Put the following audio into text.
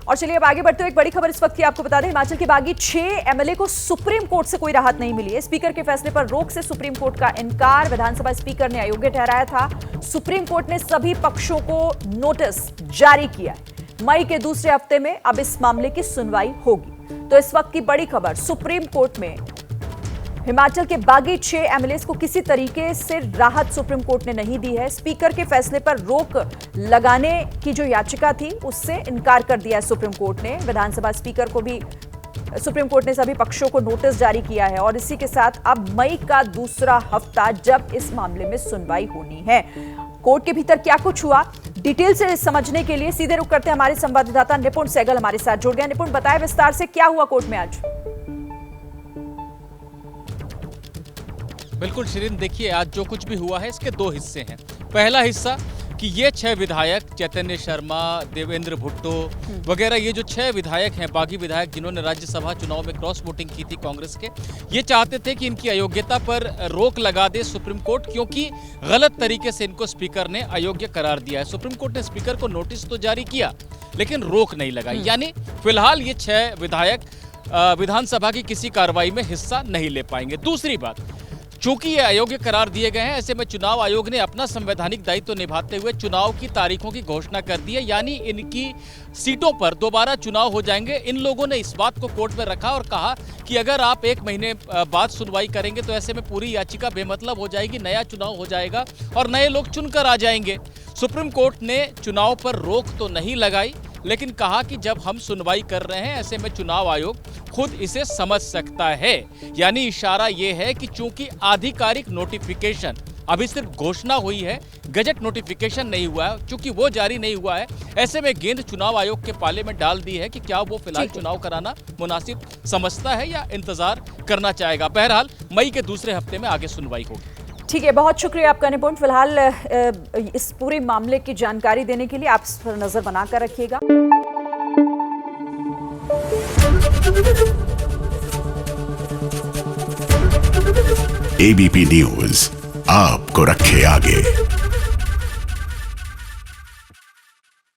और चलिए अब आगे बढ़ते हुए एक बड़ी खबर इस वक्त की आपको बता दें, हिमाचल के बागी 6 एमएलए को सुप्रीम कोर्ट से कोई राहत नहीं मिली है। स्पीकर के फैसले पर रोक से सुप्रीम कोर्ट का इनकार विधानसभा स्पीकर ने अयोग्य ठहराया था। सुप्रीम कोर्ट ने सभी पक्षों को नोटिस जारी किया है। मई के दूसरे हफ्ते में अब इस मामले की सुनवाई होगी। तो इस वक्त की बड़ी खबर, सुप्रीम कोर्ट में हिमाचल के बागी 6 एमएलए को किसी तरीके से राहत सुप्रीम कोर्ट ने नहीं दी है। स्पीकर के फैसले पर रोक लगाने की जो याचिका थी उससे इनकार कर दिया है सुप्रीम कोर्ट ने। विधानसभा स्पीकर को भी सुप्रीम कोर्ट ने सभी पक्षों को नोटिस जारी किया है और इसी के साथ अब मई का दूसरा हफ्ता जब इस मामले में सुनवाई होनी है। कोर्ट के भीतर क्या कुछ हुआ, डिटेल से समझने के लिए सीधे रुख करते हैं हमारे संवाददाता निपुण सहगल हमारे साथ जुड़ गए। निपुण, बताएं विस्तार से क्या हुआ कोर्ट में आज। बिल्कुल शिरीन, देखिए आज जो कुछ भी हुआ है इसके 2 हिस्से हैं। पहला हिस्सा कि ये 6 विधायक चैतन्य शर्मा, देवेंद्र भुट्टो वगैरह, ये जो 6 विधायक हैं, बागी विधायक जिन्होंने राज्यसभा चुनाव में क्रॉस वोटिंग की थी कांग्रेस के, ये चाहते थे कि इनकी अयोग्यता पर रोक लगा दे सुप्रीम कोर्ट, क्योंकि गलत तरीके से इनको स्पीकर ने अयोग्य करार दिया है। सुप्रीम कोर्ट ने स्पीकर को नोटिस तो जारी किया लेकिन रोक नहीं लगाई, यानी फिलहाल ये 6 विधायक विधानसभा की किसी कार्रवाई में हिस्सा नहीं ले पाएंगे। दूसरी बात, चूंकि ये अयोग्य करार दिए गए हैं, ऐसे में चुनाव आयोग ने अपना संवैधानिक दायित्व निभाते हुए चुनाव की तारीखों की घोषणा कर दी है, यानी इनकी सीटों पर दोबारा चुनाव हो जाएंगे। इन लोगों ने इस बात को कोर्ट में रखा और कहा कि अगर आप 1 महीने बाद सुनवाई करेंगे तो ऐसे में पूरी याचिका बेमतलब हो जाएगी, नया चुनाव हो जाएगा और नए लोग चुनकर आ जाएंगे। सुप्रीम कोर्ट ने चुनाव पर रोक तो नहीं लगाई, लेकिन कहा कि जब हम सुनवाई कर रहे हैं ऐसे में चुनाव आयोग खुद इसे समझ सकता है। यानी इशारा यह है कि चूंकि आधिकारिक नोटिफिकेशन अभी सिर्फ घोषणा हुई है, गजट नोटिफिकेशन नहीं हुआ है, चूंकि वो जारी नहीं हुआ है, ऐसे में गेंद चुनाव आयोग के पाले में डाल दी है कि क्या वो फिलहाल चुनाव कराना मुनासिब समझता है या इंतजार करना चाहेगा। बहरहाल मई के दूसरे हफ्ते में आगे सुनवाई होगी। ठीक है, बहुत शुक्रिया आपका निपुण। फिलहाल इस पूरे मामले की जानकारी देने के लिए आप इस पर नजर बनाकर रखिएगा। एबीपी न्यूज आपको रखे आगे।